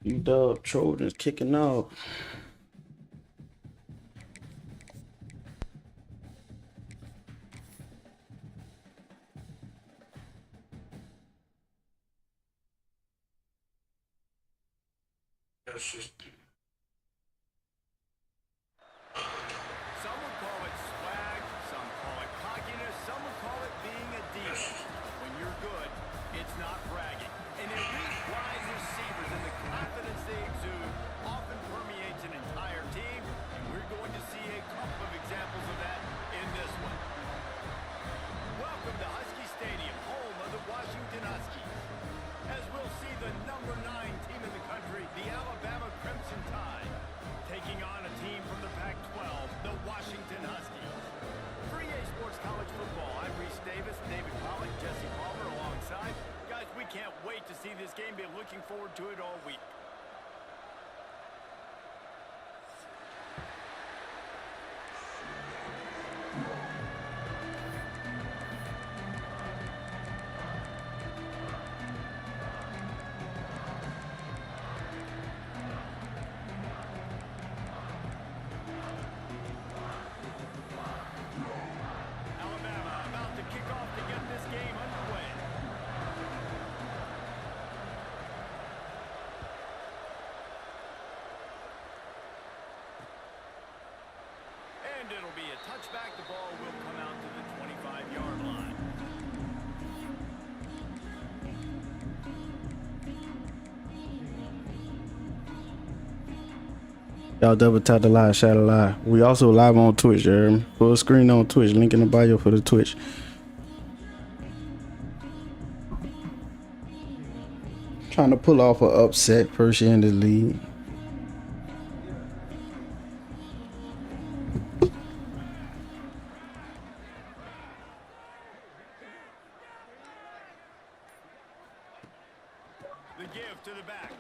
Dub Trojans kicking out. Some would call it swag, some call it cockiness, some would call it being a diva. When you're good, it's not bragging. And elite wide receivers and the confidence they exude often permeates an entire team, and we're going to see a couple of examples of that in this one. Welcome to Husky Stadium, home of the Washington Huskies. As we'll see the number 9 team in the country, the Alabama Crimson Tide, taking on a team from the Pac-12, the Washington Huskies. For EA Sports College Football, I'm Reese Davis, David Pollock, Jesse Palmer alongside. Guys, we can't wait to see this game. Been looking forward to it all week. And it'll be a touchback. The ball will come out to the 25-yard line. Y'all double tap the live, shout a live. We also live on Twitch, you heard me? Full screen on Twitch. Link in the bio for the Twitch. Trying to pull off an upset first year in the league. The give to the back.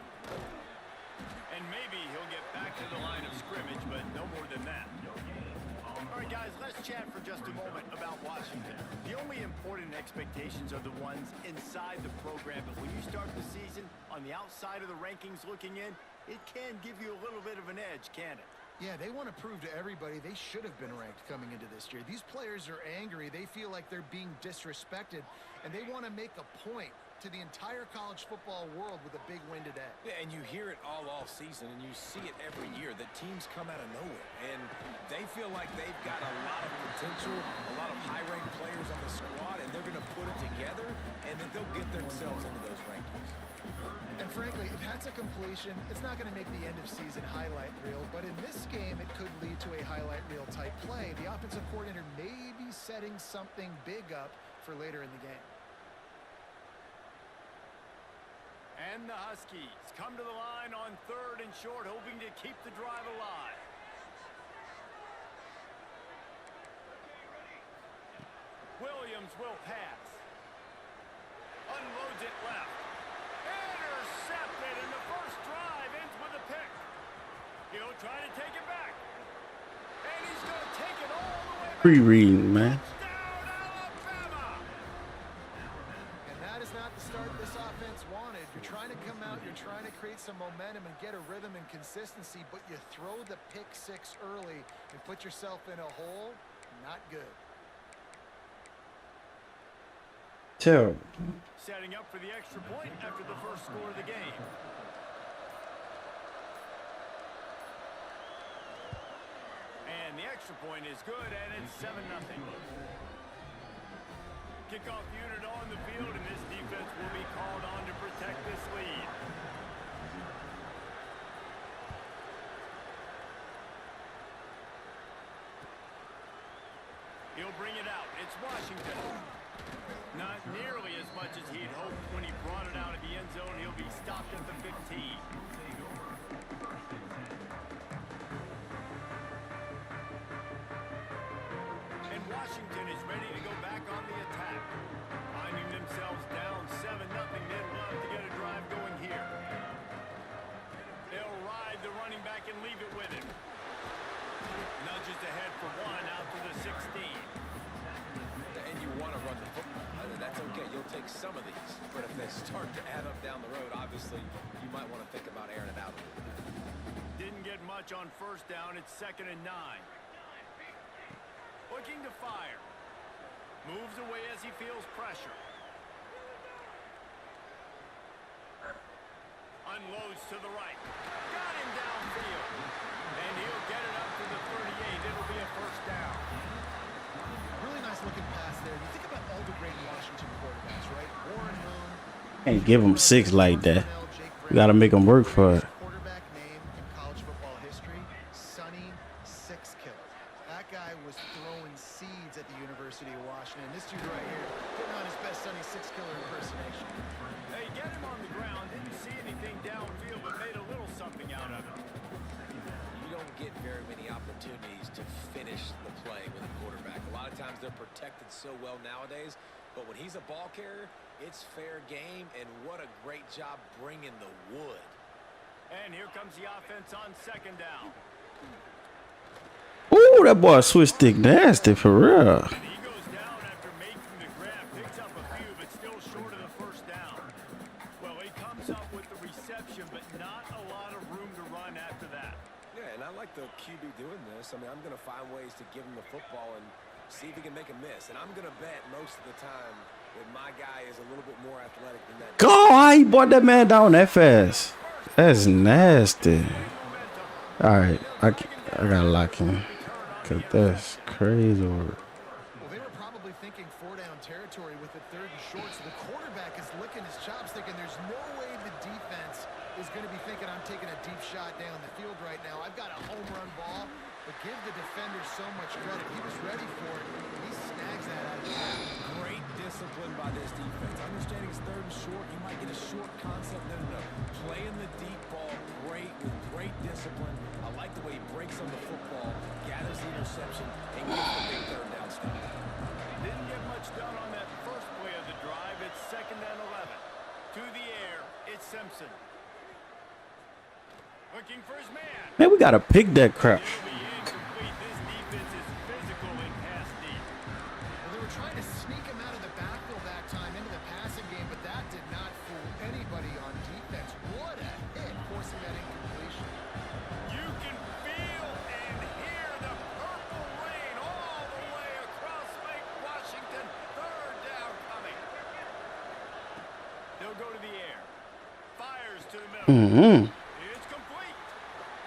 And maybe he'll get back to the line of scrimmage, but no more than that. All right, guys, let's chat for just a moment about Washington. The only important expectations are the ones inside the program, but when you start the season on the outside of the rankings looking in, it can give you a little bit of an edge, can it? Yeah, they want to prove to everybody they should have been ranked coming into this year. These players are angry. They feel like they're being disrespected, and they want to make a point to the entire college football world with a big win today. Yeah, and you hear it all off season, and you see it every year. The teams come out of nowhere, and they feel like they've got a lot of potential, a lot of high-ranked players on the squad, and they're going to put it together, and then they'll get themselves into those rankings. And frankly, if that's a completion, it's not going to make the end-of-season highlight reel, but in this game, it could lead to a highlight reel type play. The offensive coordinator may be setting something big up for later in the game. And the Huskies come to the line on 3rd and short, hoping to keep the drive alive. Williams will pass. Unloads it left. Intercepted, and the first drive ends with a pick. He'll try to take it back. And he's going to take it all the way back. Pre-reading, man. Touchdown, Alabama! And that is not the start this offense wanted. You're trying to come out, you're trying to create some momentum and get a rhythm and consistency, but you throw the pick 6 early and put yourself in a hole. Not good. Terrible. Setting up for the extra point after the first score of the game. And the extra point is good, and it's 7-0. Kickoff unit on the field, and this defense will be called on to protect this lead. He'll bring it out. It's Washington. Not nearly as much as he'd hoped when he brought it out of the end zone. He'll be stopped at the 15. And Washington is ready to go back on the attack. Finding themselves down 7-0, they'd love to get a drive going here. They'll ride the running back and leave it with him. Nudges ahead for 1 out to the 16. And you want to run the football. That's okay. You'll take some of these. But if they start to add up down the road, obviously, you might want to think about airing it out a little bit. Didn't get much on first down. It's 2nd and 9. Looking to fire. Moves away as he feels pressure. Unloads to the right. Got him downfield. And he'll get it up to the 38. It'll be a first down. Really nice looking pass there. You think about all the great Washington quarterbacks, right? Warren Moon. Can't give him 6 like that. You gotta make him work for it. Quarterback name in college football history, Sonny Six Killer. That guy was throwing seeds at the University of Washington. This dude right here, putting on his best Sonny Six Killer impersonation. They get him on the ground. Didn't see anything downfield, but made a little something out of it. You don't get very many opportunities to finish the play with a quarterback. A lot of times they're protected so well nowadays, but when he's a ball carrier, it's fair game, and what a great job bringing the wood. And here comes the offense on 2nd down. Ooh, that boy switch stick nasty for real. And he goes down after making the grab. Picks up a few, but still short of the first down. Well, he comes up with the reception, but not a lot of room to run after that. Yeah, and I like the QB doing this. I mean, I'm going to find ways to give him the football and see if he can make a miss. And I'm going to bet most of the time that my guy is a little bit more athletic than that. Go, how he brought that man down that fast? That's nasty. All right, I gotta lock in. Cause that's crazy work. Well, they were probably thinking 4-down territory with the 3rd and short, so the quarterback is licking his chops thinking there's no way the defense is going to be thinking I'm taking a deep shot down the field right now. I've got a home run ball, but give the defender so much credit. He was ready for it. He snags that out of the back. Great discipline by this defense. Understanding it's 3rd and short, you might get a short concept. No. Playing the deep ball great with great discipline. I like the way he breaks on the football, gathers the interception, and gets the big 3rd down stop. Didn't get much done on that first play of the drive. It's 2nd and 11. To the air, it's Simpson. Looking for his man. Man, we gotta pick that crap. It'll be incomplete. This defense is physical and pass deep. Well, they were trying to sneak him out of the backfield that time into the passing game, but that did not fool anybody on defense. What a hit, forcing that incompletion. You can feel and hear the purple rain all the way across Lake Washington. 3rd down coming. They'll go to the air. Fires to the middle. It's complete.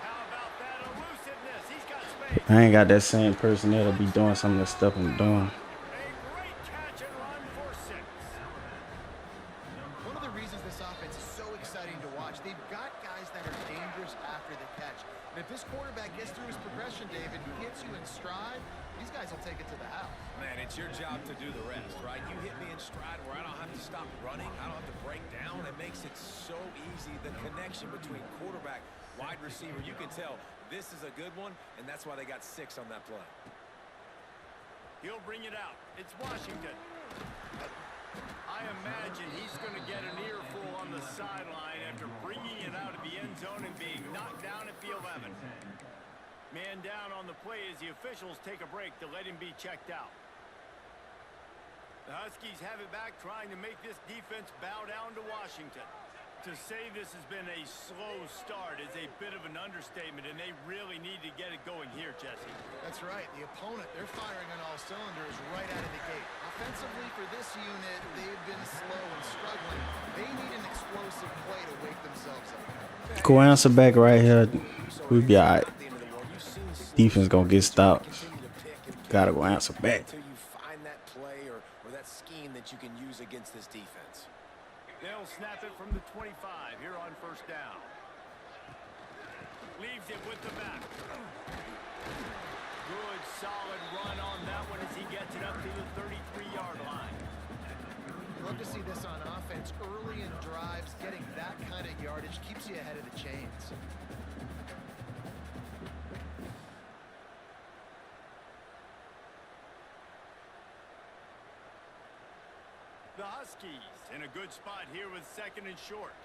How about that elusiveness? He's got space. I ain't got that same person that'll be doing some of the stuff I'm doing. A great catch and run for 6. One of the reasons this offense is so exciting to watch, they've got guys that are dangerous after the catch. And if this quarterback gets through his progression, David, he gets you in stride, these guys will take it to the house. Man, it's your job to do the rest, right? You hit me in stride where I don't have to stop running. I don't have to break down. It makes it so easy. The connection between quarterback, wide receiver, you can tell this is a good one, and that's why they got 6 on that play. He'll bring it out. It's Washington. I imagine he's going to get an earful on the sideline after bringing it out of the end zone and being knocked down at the 11. Man down on the play as the officials take a break to let him be checked out. The Huskies have it back, trying to make this defense bow down to Washington. To say this has been a slow start is a bit of an understatement, and they really need to get it going here, Jesse. That's right. The opponent, they're firing on all cylinders right out of the gate. Offensively for this unit, they've been slow and struggling. They need an explosive play to wake themselves up. Go answer back right here. We'll be all right. Defense gonna get stopped. Gotta go answer back. Until you find that play or that scheme that you can use against this defense. They'll snap it from the 25 here on first down. Leaves it with the back. Good, solid run on that one as he gets it up to the 33-yard line. Love to see this on offense. Early in drives, getting that kind of yardage keeps you ahead of the chains. The Huskies in a good spot here with 2nd and short.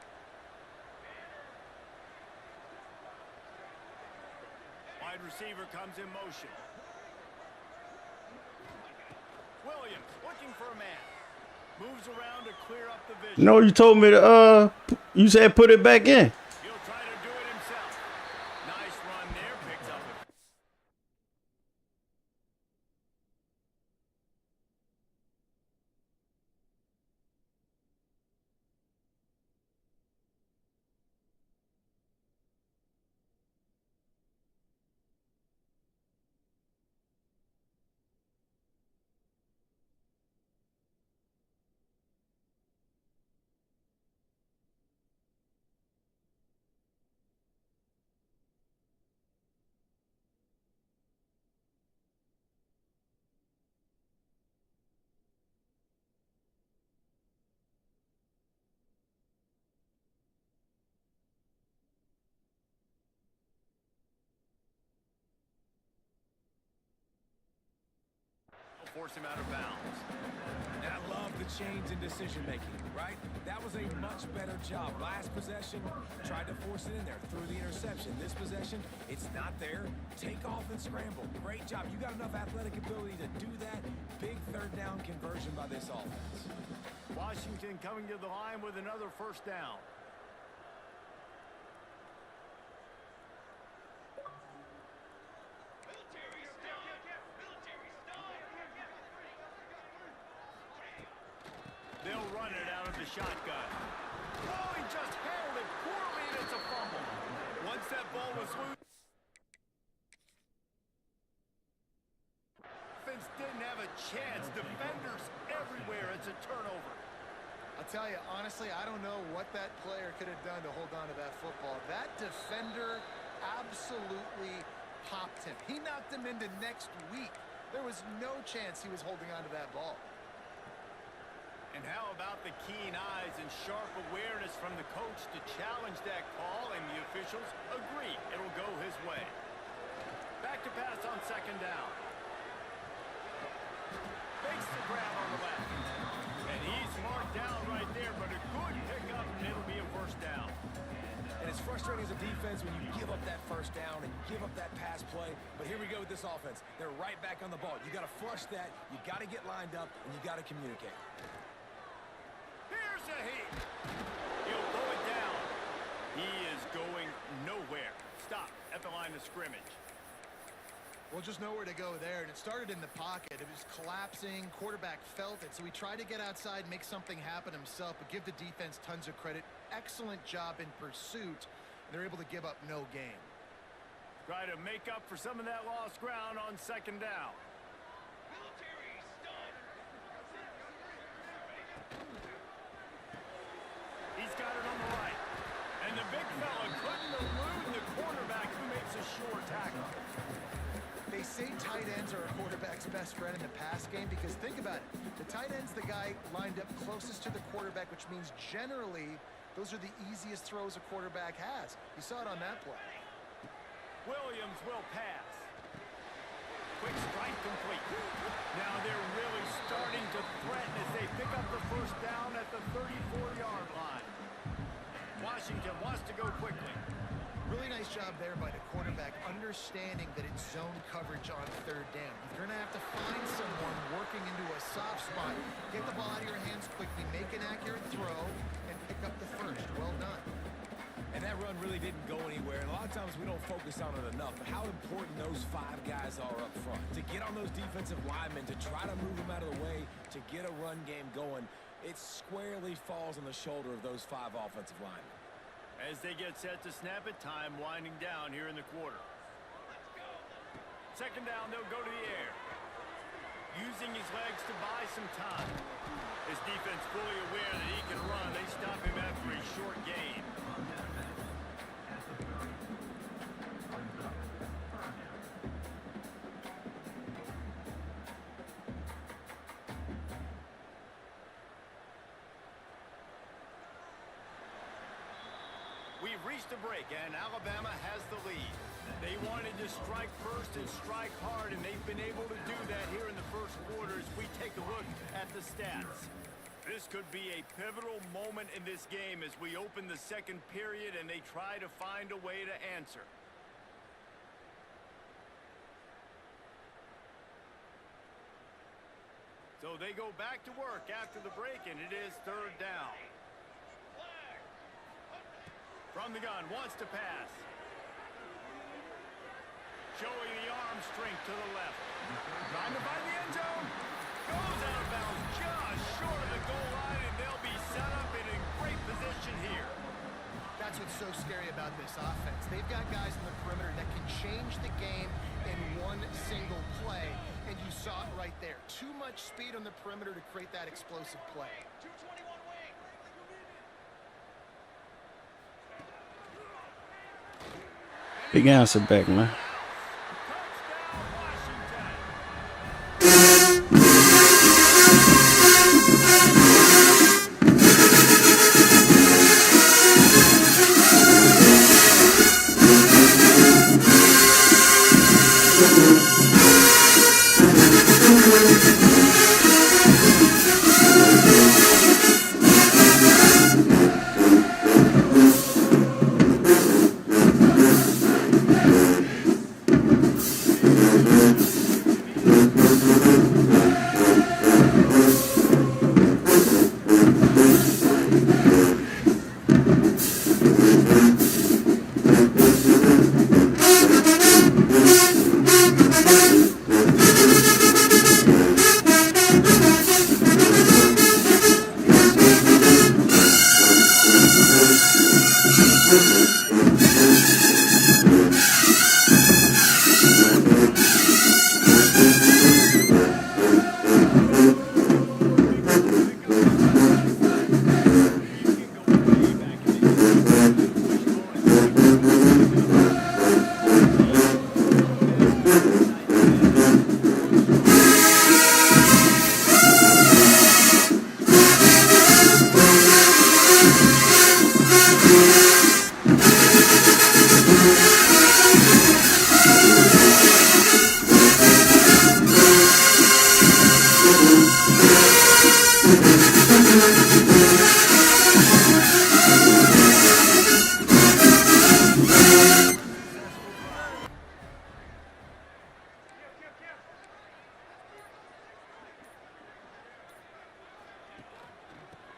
Wide receiver comes in motion. Williams looking for a man. Moves around to clear up the vision. No, you told me to, you said put it back in. He'll try to do it himself. Nice run there. Picks up a force him out of bounds. And I love the change in decision-making, right? That was a much better job. Last possession, tried to force it in there, threw the interception. This possession, it's not there. Take off and scramble. Great job. You got enough athletic ability to do that. Big third down conversion by this offense. Washington coming to the line with another first down. They'll run it out of the shotgun. Oh, he just handled it poorly, and it's a fumble. Once that ball was loose, offense didn't have a chance. Defenders everywhere. It's a turnover. I'll tell you, honestly, I don't know what that player could have done to hold on to that football. That defender absolutely popped him. He knocked him into next week. There was no chance he was holding on to that ball. And how about the keen eyes and sharp awareness from the coach to challenge that call, and the officials agree it'll go his way. Back to pass on second down. Makes the grab on the left. And he's marked down right there, but a good pickup, and it'll be a first down. And it's frustrating as a defense when you give up that first down and give up that pass play. But here we go with this offense. They're right back on the ball. You got to flush that. You got to get lined up, and you got to communicate. Here's a hit. He'll throw it down. He is going nowhere. Stop at the line of scrimmage. Well, just nowhere to go there, and it started in the pocket. It was collapsing. Quarterback felt it, so he tried to get outside, make something happen himself, but give the defense tons of credit. Excellent job in pursuit. They're able to give up no gain. Try to make up for some of that lost ground on second down. He's got it on the right. And the big fella couldn't elude the quarterback, who makes a sure tackle. They say tight ends are a quarterback's best friend in the pass game because think about it. The tight end's the guy lined up closest to the quarterback, which means generally those are the easiest throws a quarterback has. You saw it on that play. Williams will pass. Quick strike complete. Now they're really starting to threaten as they pick up the first down at the 34-yard line. Washington wants to go quickly. Really nice job there by the quarterback, understanding that it's zone coverage on third down. You're going to have to find someone working into a soft spot, get the ball out of your hands quickly, make an accurate throw, and pick up the first. Well done. And that run really didn't go anywhere. And a lot of times we don't focus on it enough, but how important those five guys are up front. To get on those defensive linemen, to try to move them out of the way, to get a run game going, it squarely falls on the shoulder of those five offensive linemen. As they get set to snap it, time winding down here in the quarter. Second down, they'll go to the air. Using his legs to buy some time. His defense fully aware that he can run. They stop him after a short gain. We've reached a break, and Alabama has the lead. They wanted to strike first and strike hard, and they've been able to do that here in the first quarter as we take a look at the stats. This could be a pivotal moment in this game as we open the second period and they try to find a way to answer. So they go back to work after the break, and it is third down. From the gun, wants to pass. Showing the arm strength to the left. Trying to find the end zone. Goes out of bounds just short of the goal line, and they'll be set up and in great position here. That's what's so scary about this offense. They've got guys in the perimeter that can change the game in one single play, and you saw it right there. Too much speed on the perimeter to create that explosive play. Big answer back, man.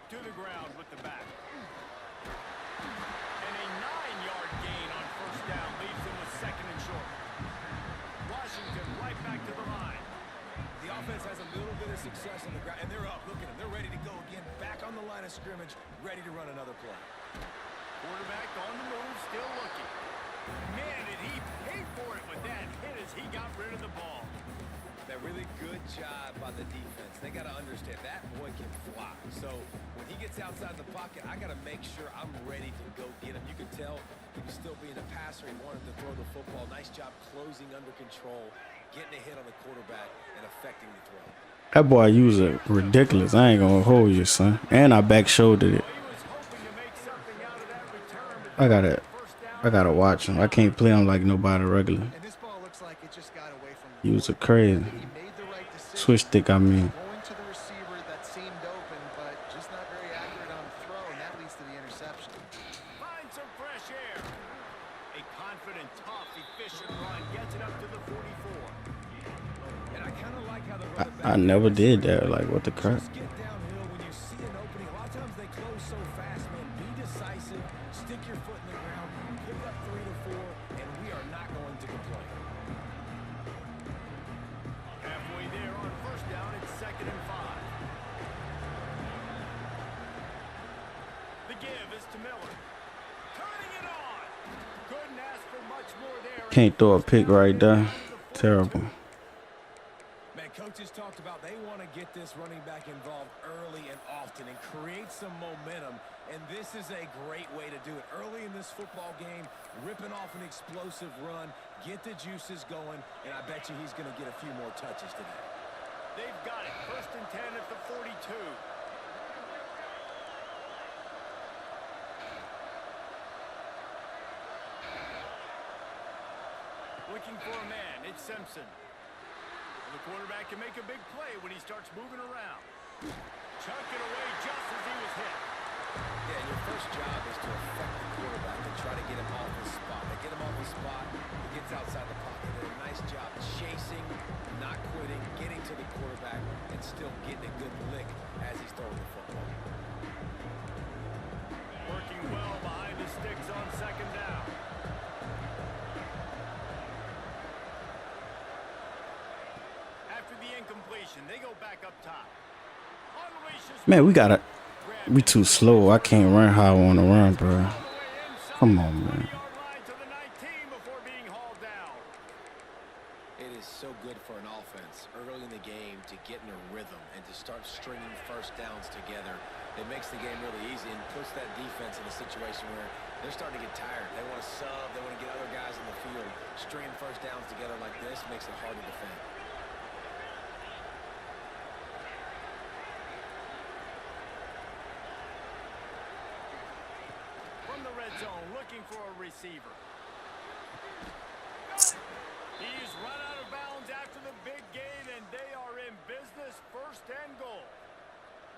To the ground with the back. And a 9-yard gain on first down leaves them with second and short. Washington right back to the line. The offense has a little bit of success on the ground, and they're up. Look at them. They're ready to go again. Back on the line of scrimmage, ready to run another play. Quarterback on the move, still looking. Man, did he pay for it with that hit as he got rid of the ball. That really good job by the defense. They got to understand that boy can fly. So when he gets outside the pocket, I got to make sure I'm ready to go get him. You can tell he was still being a passer. He wanted to throw the football. Nice job closing under control, getting a hit on the quarterback, and affecting the throw. That boy used it ridiculous. I ain't gonna hold you, son. And I back shouldered it. He was hoping to make something out of that return, but I gotta watch him. I can't play him like nobody regular. And this ball looks like it just got away from He was a crazy. He made the right decision. Switch stick, I mean. Going to the receiver that seemed open, but just not very accurate on the throw, and that leads to the interception. find some fresh air. A confident, tough, efficient run gets it up to the 44. And I kind of like how the running back I never did that. Like, what the crap? just get downhill when you see an opening. A lot of times they close so fast, man. Be decisive, stick your foot in the ground, pick up 3 to 4, and we are not going to complain. Halfway there on first down, it's 2nd and 5. The give is to Miller. Turning it on. Couldn't ask for much more there. Can't throw a pick right there. Terrible. Man, coaches talked about they want to get this running back involved early and often and create some momentum, and this is a great way to do it. Early in this football game, ripping off an explosive run, get the juices going, and I bet you he's going to get a few more touches today. They've got it. 1st and 10 at the 42. Looking for a man. It's Simpson. The quarterback can make a big play when he starts moving around. Chunk it away just as he was hit. Yeah, your first job is to affect the quarterback and try to get him off his spot. They get him off his spot, he gets outside the pocket. They did a nice job chasing, not quitting, getting to the quarterback, and and still getting a good lick as he's throwing the football. Working well behind the sticks on second down. After the incompletion, they go back up top. Man, we too slow. I can't run how I want to run, bro. Come on, man. It is so good for an offense early in the game to get in a rhythm and to start stringing first downs together. It makes the game really easy and puts that defense in a situation where they're starting to get tired. They want to sub. They want to get other guys in the field. Stringing first downs together like this makes it hard to defend. From the red zone, looking for a receiver. He's run out of bounds after the big gain, and they are in business, first and goal.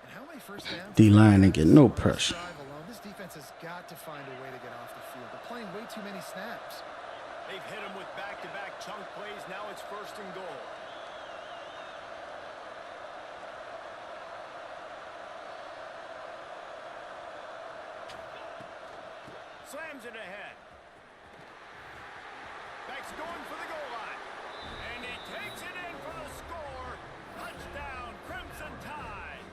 And how many first downs? D-line ain't get no pressure. This defense has got to find a way to get off the field. They're playing way too many snaps. They've hit him with back-to-back chunk plays. Now it's first and goal. Slams it ahead. Back's going for the goal line. And he takes it in for the score. Touchdown, Crimson Tide.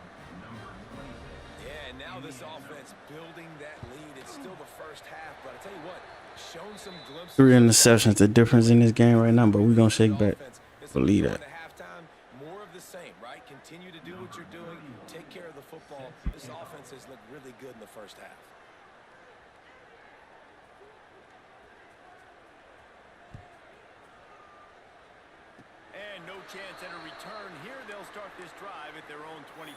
Yeah, and now this offense building that lead. It's still the first half, but I tell you what, shown some glimpses. 3 interceptions, the difference in this game right now, but we're going to shake back. Believe that. More of the same, right? Continue to do what you're doing. Take care of the football. This offense has looked really good in the first half. And no chance at a return here. They'll start this drive at their own 25.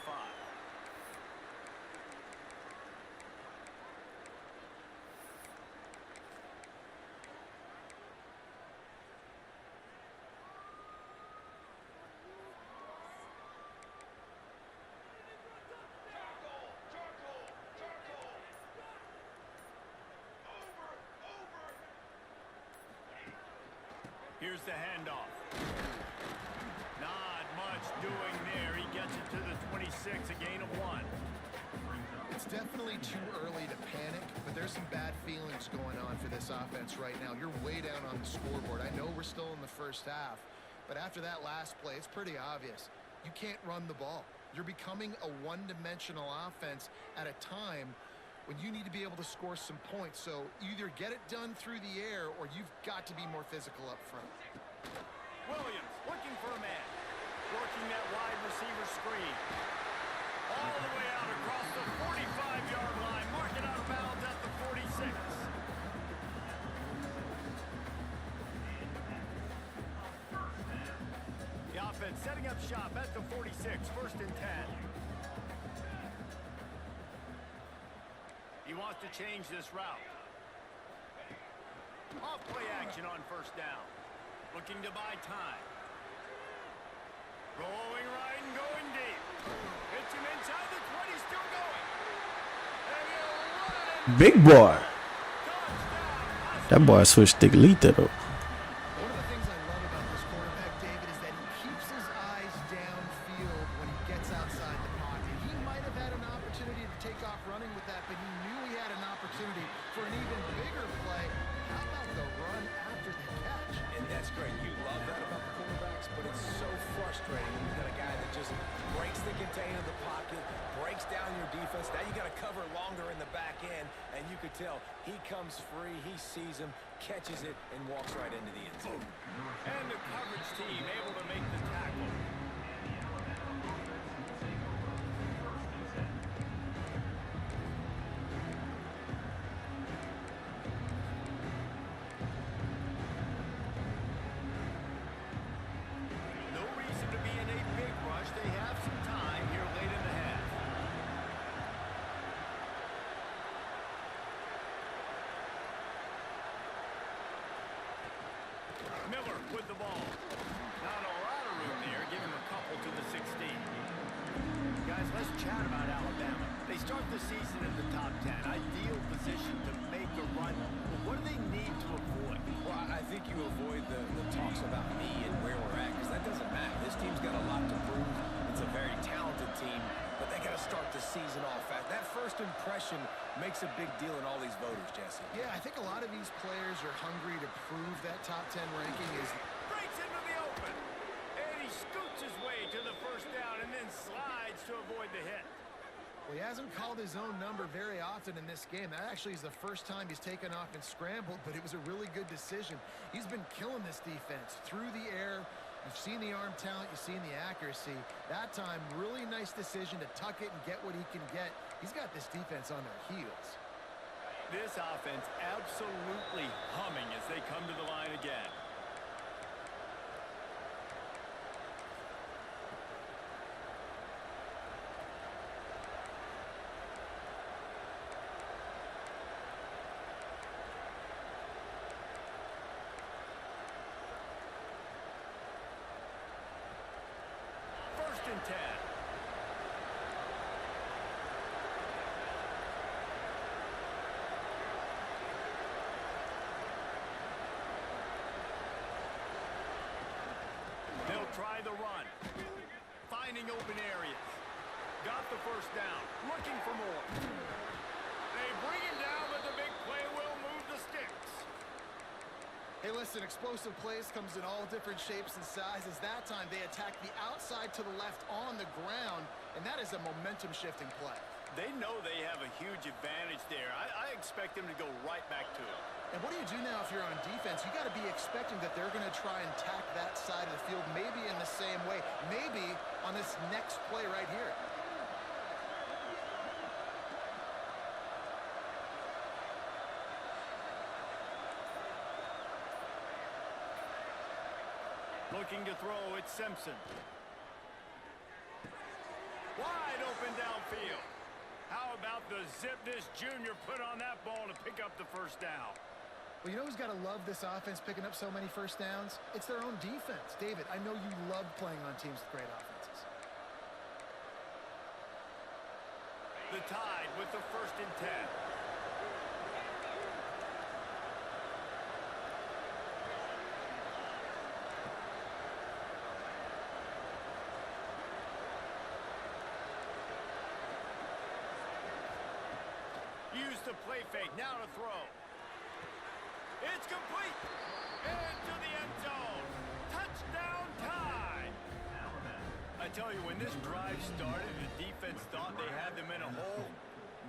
Here's the handoff. Not much doing there. He gets it to the 26, a gain of 1. It's definitely too early to panic, but there's some bad feelings going on for this offense right now. You're way down on the scoreboard. I know we're still in the first half, but after that last play, it's pretty obvious. You can't run the ball. You're becoming a one-dimensional offense at a time when you need to be able to score some points. So either get it done through the air or you've got to be more physical up front. Williams looking for a man. Working that wide receiver screen. All the way out across the 45-yard line. Marking out of bounds at the 46. The offense setting up shop at the 46. First and 10. He wants to change this route. Off play action on first down. Looking to buy time. Rolling right and going deep. Hits him inside the 20, still going. And he'll run it. Big boy. That boy switched to lethal though. One of the things I love about this quarterback, David, is that he keeps his eyes downfield when he gets outside the pocket. He might have had an opportunity to take off running with that, but he knew he had an opportunity for an even bigger play. How about the run after the catch? And that's great. You love that about the quarterbacks, but it's so frustrating when you've got a guy that just breaks the container of the pocket, breaks down your defense. Now you got to cover longer in the back end, and you could tell he comes free, he sees him, catches it, and walks right into the end zone. And the coverage team able to make the tackle. No reason to be in a big rush. They have some time here late in the half. Miller with the ball. Not a lot of room there. Give him a couple to the 16. Guys, let's chat about Alabama. They start the season in the top 10. Ideal position to make a run. But what do they need to avoid? Well, I think you avoid the talks about me and where we're at, because that doesn't matter. This team's got a lot to prove. It's a very isn't all fast. That first impression makes a big deal in all these voters, Jesse. Yeah, I think a lot of these players are hungry to prove that top 10 ranking is... Breaks into the open. And he scoots his way to the first down and then slides to avoid the hit. Well, he hasn't called his own number very often in this game. That actually is the first time he's taken off and scrambled, but it was a really good decision. He's been killing this defense through the air. You've seen the arm talent, you've seen the accuracy. That time, really nice decision to tuck it and get what he can get. He's got this defense on their heels. This offense absolutely humming as they come to the line again. First and 10. They'll try the run. Finding open areas. Got the first down. Looking for more. They bring him down, but the big play will move the sticks. Hey, listen, explosive plays comes in all different shapes and sizes. That time, they attack the outside to the left on the ground, and that is a momentum-shifting play. They know they have a huge advantage there. I expect them to go right back to it. And what do you do now if you're on defense? You got to be expecting that they're going to try and tack that side of the field, maybe in the same way, maybe on this next play right here. Looking to throw, it's Simpson. Wide open downfield. How about the zip this junior put on that ball to pick up the first down? Well, you know who's got to love this offense picking up so many first downs? It's their own defense. David, I know you love playing on teams with great offenses. The Tide with the first and 10. Use the play fake, now to throw. It's complete. Into the end zone. Touchdown Tide. I tell you, when this drive started, the defense thought they had them in a hole.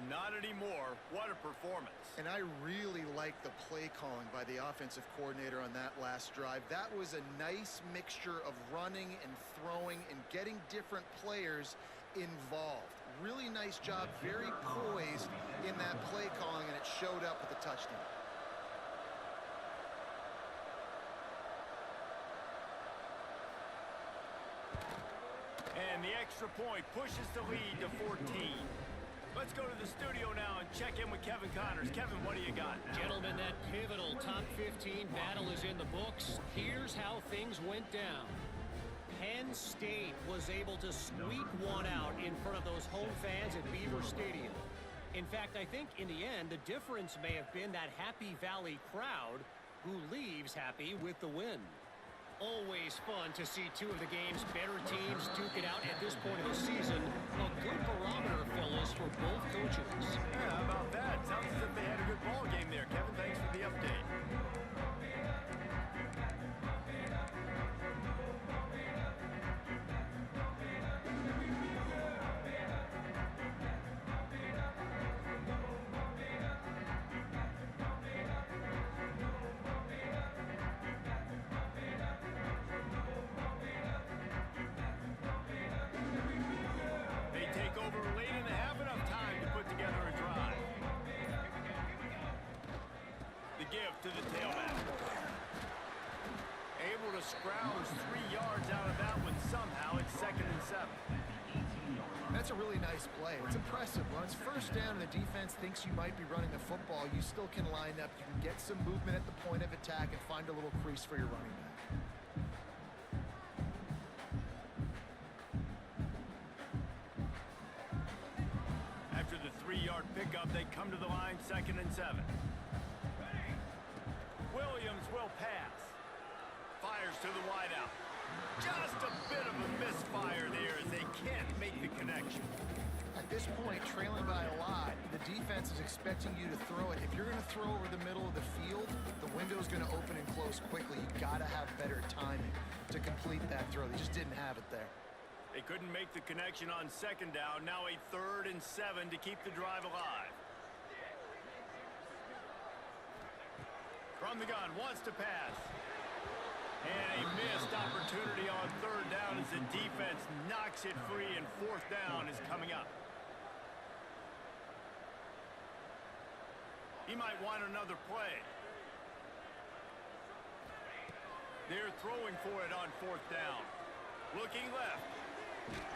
Not anymore. What a performance. And I really like the play calling by the offensive coordinator on that last drive. That was a nice mixture of running and throwing and getting different players involved. Really nice job, very poised in that play calling, and it showed up with the touchdown. And the extra point pushes the lead to 14. Let's go to the studio now and check in with Kevin Connors. Kevin, what do you got? Gentlemen, that pivotal top 15 battle is in the books. Here's how things went down. Penn State was able to squeak one out in front of those home fans at Beaver Stadium. In fact, I think in the end, the difference may have been that Happy Valley crowd who leaves happy with the win. Always fun to see two of the game's better teams duke it out at this point of the season. A good barometer, fellas, for both coaches. Yeah, how about that? Sounds as if they had a good ball game there. Kevin, thanks for the update. To the tailback. Able to scrounge 3 yards out of that one somehow. It's 2nd and 7. That's a really nice play. It's impressive. When it's first down and the defense thinks you might be running the football, you still can line up. You can get some movement at the point of attack and find a little crease for your running back. After the 3-yard pickup, they come to the line, 2nd and 7. Williams will pass. Fires to the wideout. Just a bit of a misfire there as they can't make the connection. this point, trailing by a lot, the defense is expecting you to throw it. If you're going to throw over the middle of the field, the window's going to open and close quickly. You got to have better timing to complete that throw. They just didn't have it there. They couldn't make the connection on second down. Now a 3rd and 7 to keep the drive alive. From the gun, wants to pass. And a missed opportunity on 3rd down as the defense knocks it free, and 4th down is coming up. He might want another play. They're throwing for it on 4th down. Looking left.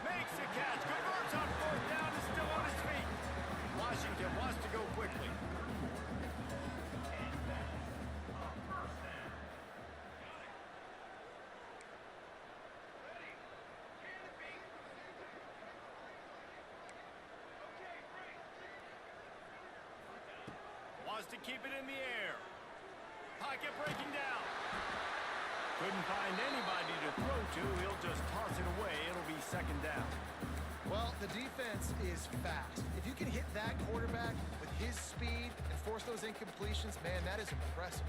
Makes the catch. Converts on 4th down. Is still on his feet. Washington wants to go quickly. Wants to keep it in the air. Pocket breaking down. Couldn't find anybody to throw to. He'll just toss it away. It'll be 2nd down. Well, the defense is fast. If you can hit that quarterback with his speed and force those incompletions, man, that is impressive.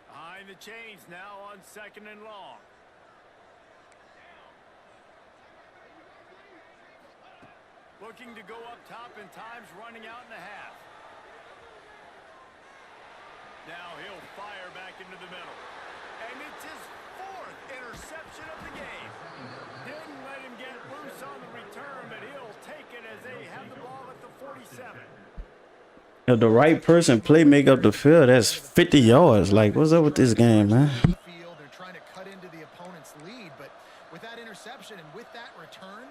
Behind the chains now on 2nd and long. Looking to go up top, and time's running out in the half. Now he'll fire back into the middle. And it's his 4th interception of the game. Didn't let him get loose on the return, but he'll take it as they have the ball at the 47. If the right person play make up the field, that's 50 yards. Like, what's up with this game, man? They're trying to cut into the opponent's lead, but with that interception and with that return,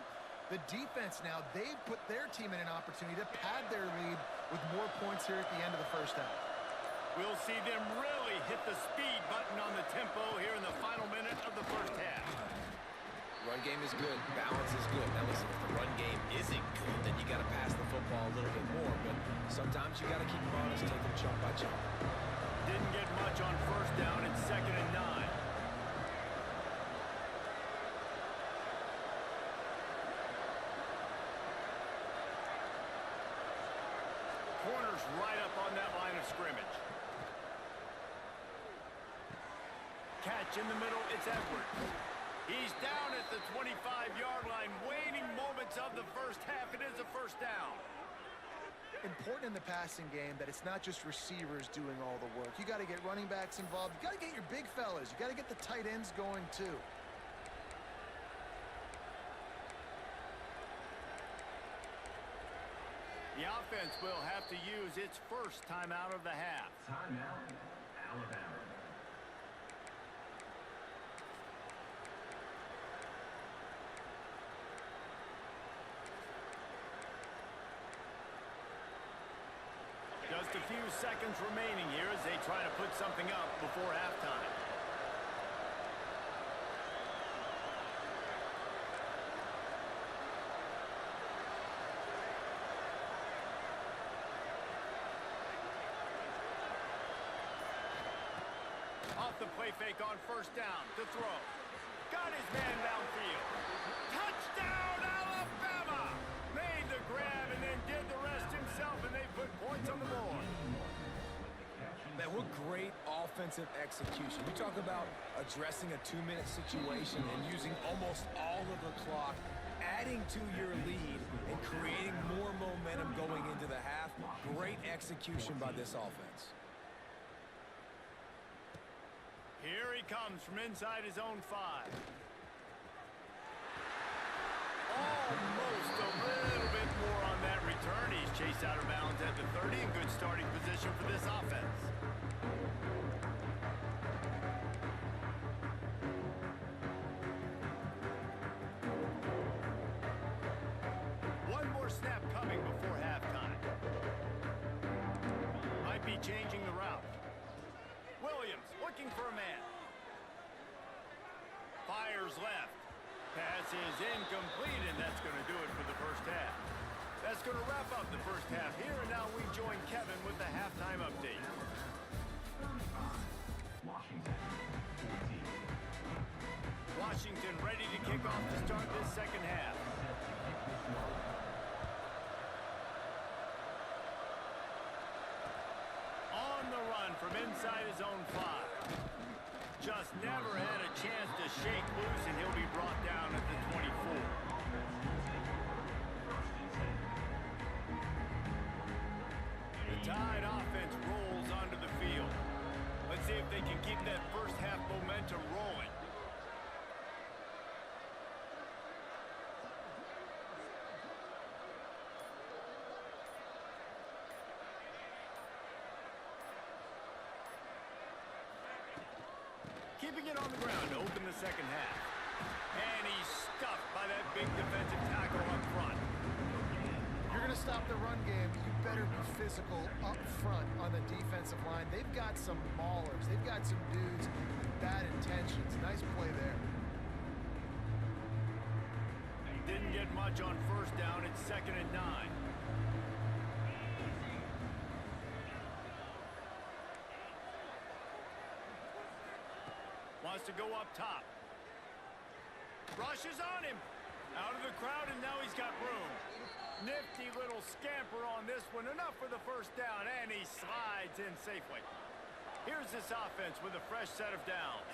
the defense now, they've put their team in an opportunity to pad their lead with more points here at the end of the first half. We'll see them really hit the speed button on the tempo here in the final minute of the first half. Run game is good. Balance is good. Now listen, if the run game isn't good, then you got to pass the football a little bit more. But sometimes you got to keep them honest, take them chunk by chunk. Didn't get much on 1st down. It's 2nd and 9. Corner's right up on that line of scrimmage. Catch in the middle, it's Edwards. He's down at the 25-yard line. Waning moments of the first half. It is a 1st down. Important in the passing game that it's not just receivers doing all the work. You got to get running backs involved. You got to get your big fellas. You got to get the tight ends going too. The offense will have to use its first timeout of the half. Timeout, Alabama. Just a few seconds remaining here as they try to put something up before halftime. Off the play fake on 1st down to throw. Got his man downfield. Touchdown, Alabama! Made the grab and then did the rest himself, and they put points on the board. Man, what great offensive execution. You talk about addressing a 2-minute situation and using almost all of the clock, adding to your lead and creating more momentum going into the half. Great execution by this offense. Here he comes from inside his own 5. Almost a little bit more on that return. He's chased out of bounds at the 30 in good starting position for this offense. One more snap coming before halftime. Might be changing the route. Williams looking for a man. Fires left. Pass is incomplete, and that's going to do it for the first half. That's going to wrap up the first half here, and now we join Kevin with the halftime update. Washington ready to kick off to start this second half. On the run from inside his own 5. Just never had a chance to shake loose, and he'll be brought down at the 24. The Tide offense rolls onto the field. Let's see if they can keep that first half momentum rolling. Keeping it on the ground to open the second half. And he's stuffed by that big defensive tackle up front. You're going to stop the run game, you better be physical up front on the defensive line. They've got some maulers. They've got some dudes with bad intentions. Nice play there. Didn't get much on first down. It's 2nd and 9. Wants to go up top. Rushes on him. Out of the crowd, and now he's got room. Nifty little scamper on this one. Enough for the first down, and he slides in safely. Here's this offense with a fresh set of downs.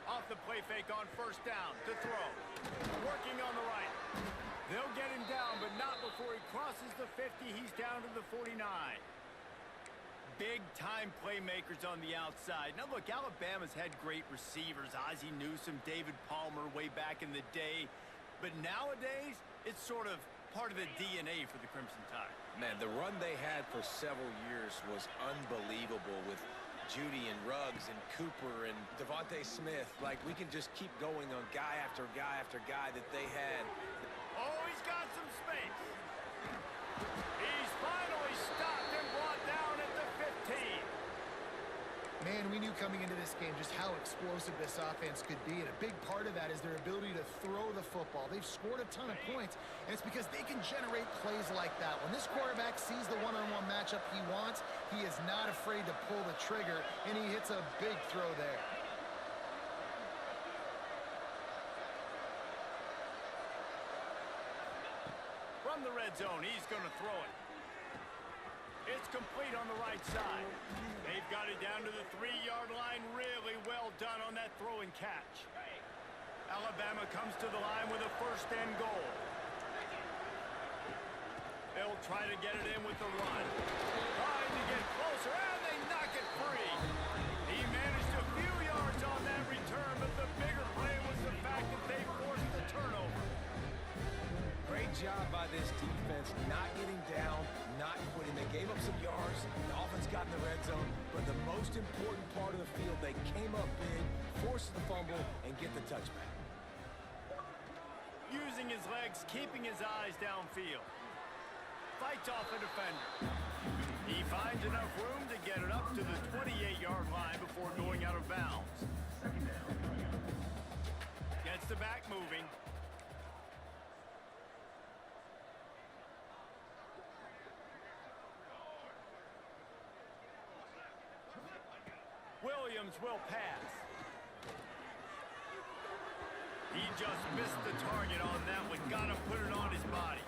Off the play fake on first down to throw. Working on the right. They'll get him down, but not before he crosses the 50. He's down to the 49. Big-time playmakers on the outside. Now, look, Alabama's had great receivers. Ozzie Newsome, David Palmer way back in the day. But nowadays, it's sort of part of the DNA for the Crimson Tide. Man, the run they had for several years was unbelievable with Judy and Ruggs and Cooper and Devontae Smith. Like, we can just keep going on guy after guy after guy that they had. Oh, he's got some space. He's finally stopped and brought down at the 15. Man, we knew coming into this game just how explosive this offense could be, and a big part of that is their ability to throw the football. They've scored a ton of points, and it's because they can generate plays like that. When this quarterback sees the one-on-one matchup he wants, he is not afraid to pull the trigger, and he hits a big throw there. From the red zone, he's going to throw it. It's complete on the right side. They've got it down to the 3-yard line. Really well done on that throw and catch. Alabama comes to the line with a 1st and goal. They'll try to get it in with the run. Trying to get closer, and they knock it free. He managed a few yards on that return, but the bigger play was the fact that they forced the turnover. Great job by this defense, not getting down, not quitting. They gave up some yards. The offense got in the red zone, but the most important part of the field, they came up big, forced the fumble, and get the touchback. Using his legs, keeping his eyes downfield. Fights off a defender. He finds enough room to get it up to the 28-yard line before going out of bounds. Gets the back moving. Williams will pass. He just missed the target on that one. Got to put it on his body.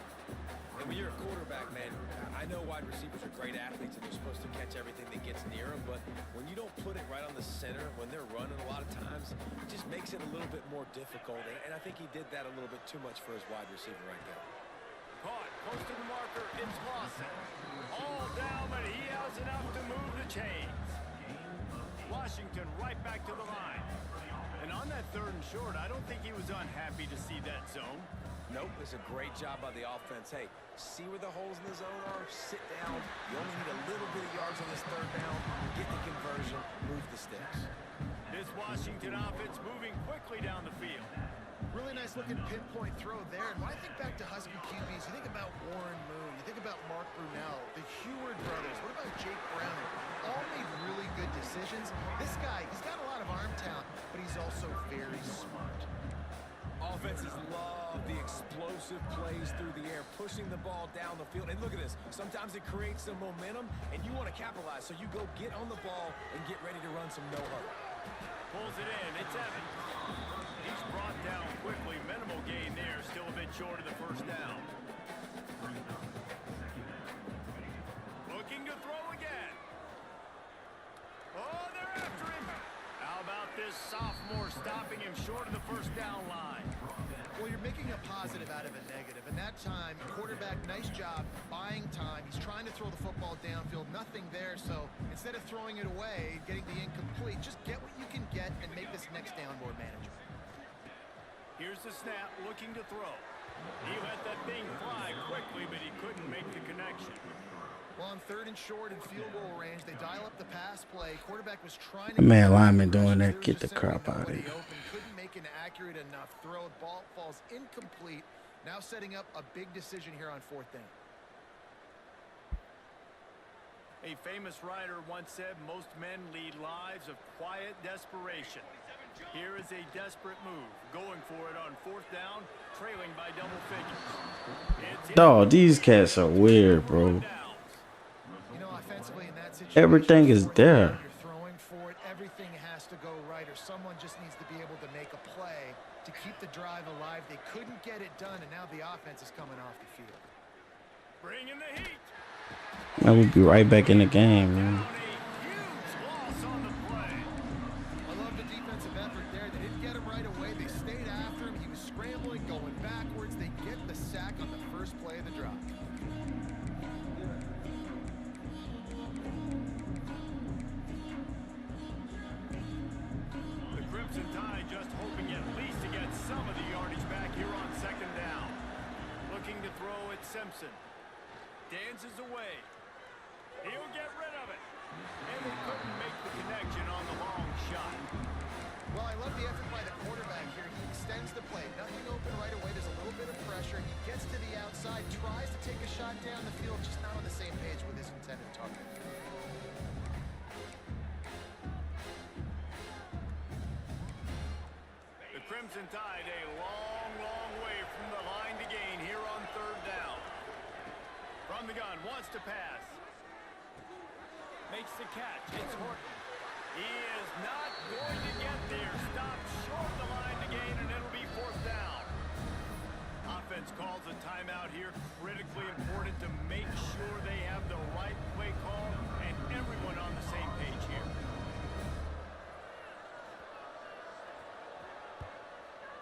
And when you're a quarterback, man, I know wide receivers are great athletes and they're supposed to catch everything that gets near them, but when you don't put it right on the center, when they're running a lot of times, it just makes it a little bit more difficult. And I think he did that a little bit too much for his wide receiver right there. Caught, close to the marker, it's Lawson. All down, but he has enough to move the chains. Washington right back to the line. And on that 3rd and short, I don't think he was unhappy to see that zone. Nope, it's a great job by the offense. Hey, see where the holes in the zone are? Sit down. You only need a little bit of yards on this 3rd down. Get the conversion, move the sticks. This Washington offense moving quickly down the field. Really nice looking pinpoint throw there. And when I think back to Husky QBs, you think about Warren Moon, you think about Mark Brunell, the Heward brothers, what about Jake Browning? All made really good decisions. This guy, he's got a lot of arm talent, but he's also very smart. Offenses love the explosive plays through the air, pushing the ball down the field. And look at this. Sometimes it creates some momentum, and you want to capitalize. So you go get on the ball and get ready to run some no-huddle. Pulls it in. It's Evans. He's brought down quickly. Minimal gain there. Still a bit short of the first down. Looking to throw again. Oh, they're after him. How about this sophomore stopping him short of the first down line? Well, you're making a positive out of a negative. And that time, quarterback, nice job buying time. He's trying to throw the football downfield. Nothing there. So instead of throwing it away, getting the incomplete, just get what you can get and make this next down more manageable. Here's the snap, looking to throw. He let that thing fly quickly, but he couldn't make the connection. Well, on 3rd and short and field goal range, they dial up the pass play. Quarterback was trying to... Man, lineman doing that. Get the crap out of here. Couldn't make an accurate enough throw. Ball falls incomplete. Now setting up a big decision here on 4th down. A famous writer once said, most men lead lives of quiet desperation. Here is a desperate move. Going for it on 4th down, trailing by double figures. Dog, these cats are weird, bro. You know, offensively in that situation, Everything is there. You're throwing for it. Everything has to go right, or someone just needs to be able to make a play to keep the drive alive. They couldn't get it done, and now the offense is coming off the field. Bring in the heat. Man, we'll be right back in the game, man. A huge loss on the play. I love the defensive effort there. They didn't get him right away. They stayed after him. He was scrambling, going backwards. They get the sack on the first play of the drive. The Crimson Tide just hoping at least to get some of the yardage back here on 2nd down. Looking to throw at Simpson. Dances away. He'll get rid of it. And they couldn't make the connection on the long shot. Well, I love the effort by the quarterback here. He extends the play. Nothing open right away. There's a little bit of pressure. He gets to the outside, tries to take a shot down the field, just not on the same page with his intended target. The Crimson Tide a long, long way from the line to gain here on 3rd down. From the gun, wants to pass. Makes the catch. It's Horton. He is not going to get there. Stopped short of the line to gain, and it'll be 4th down. Offense calls a timeout here. Critically important to make sure they have the right play call and everyone on the same page here.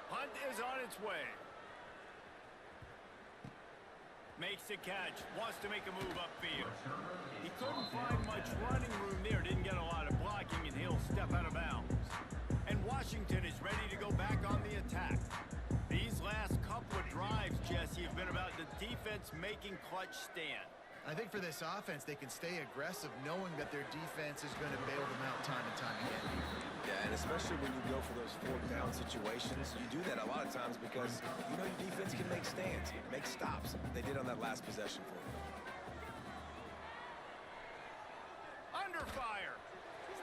Hunt is on its way. Makes the catch, wants to make a move upfield. He couldn't find much running room there, didn't get a lot of blocking, and he'll step out of bounds. And Washington is ready to go back on the attack. These last couple of drives, Jesse, have been about the defense making clutch stand. I think for this offense, they can stay aggressive knowing that their defense is going to bail them out time and time again. Yeah, and especially when you go for those 4th down situations, you do that a lot of times because you know your defense can make stands, make stops. They did on that last possession for you. Under fire.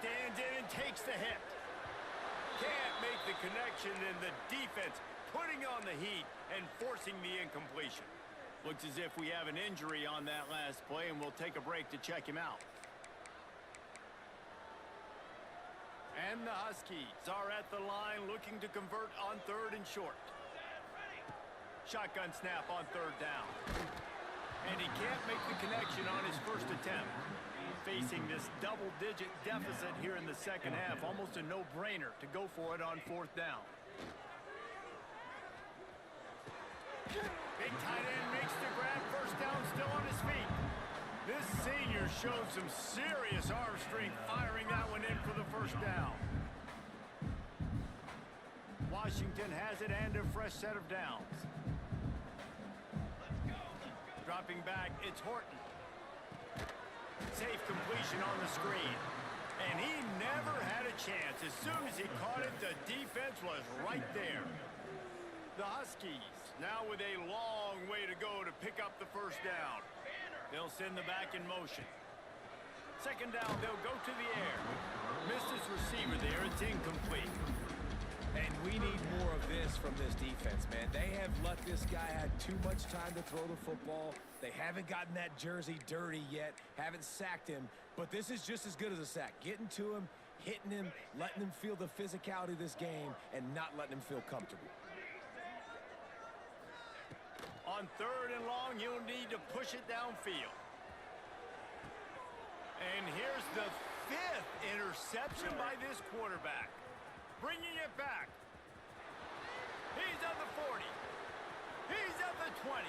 Stands in and takes the hit. Can't make the connection, and the defense putting on the heat and forcing the incompletion. Looks as if we have an injury on that last play, and we'll take a break to check him out. And the Huskies are at the line looking to convert on 3rd and short. Shotgun snap on 3rd down. And he can't make the connection on his first attempt. Facing this double-digit deficit here in the 2nd half, almost a no-brainer to go for it on 4th down. Big tight end makes the grab, 1st down, still on his feet. This senior showed some serious arm strength firing that one in for the 1st down. Washington has it and a fresh set of downs. Dropping back, it's Horton. Safe completion on the screen. And he never had a chance. As soon as he caught it, the defense was right there. The Huskies now with a long way to go to pick up the 1st down. They'll send the back in motion. 2nd down, they'll go to the air. Missed his receiver there. It's incomplete. And we need more of this from this defense, man. They have let this guy have too much time to throw the football. They haven't gotten that jersey dirty yet, haven't sacked him, but this is just as good as a sack. Getting to him, hitting him, letting him feel the physicality of this game, and not letting him feel comfortable. On 3rd and long, you'll need to push it downfield. And here's the 5th interception by this quarterback. Bringing it back. He's at the 40. He's at the 20.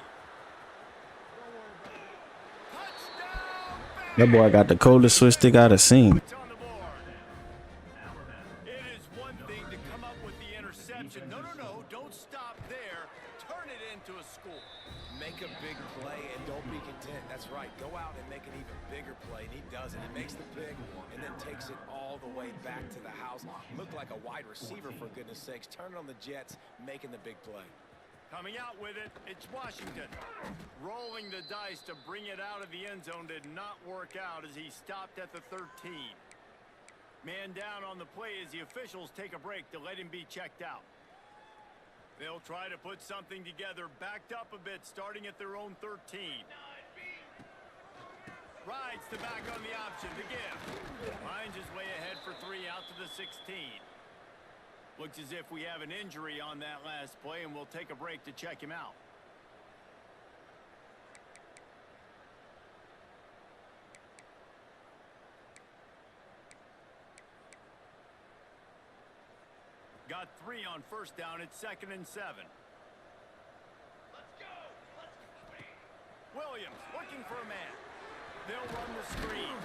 Touchdown! That boy got the coldest switch stick I have seen. It's on the board. It is one thing to come up with the interception. No, don't stop there. Turn it into a score. Make a big play and don't be content. That's right. Go out and make an even bigger play, and he does it. He makes the pick and then takes it all the way back to the house. Looked like a wide receiver, for goodness sakes. Turn it on the Jets, making the big play. Coming out with it, it's Washington. Rolling the dice to bring it out of the end zone did not work out as he stopped at the 13. Man down on the play as the officials take a break to let him be checked out. They'll try to put something together, backed up a bit, starting at their own 13. Rides the back on the option, the give. Finds his way ahead for 3 out to the 16. Looks as if we have an injury on that last play, and we'll take a break to check him out. Got 3 on 1st down. It's 2nd and 7. Let's go. Williams looking for a man. They'll run the screen.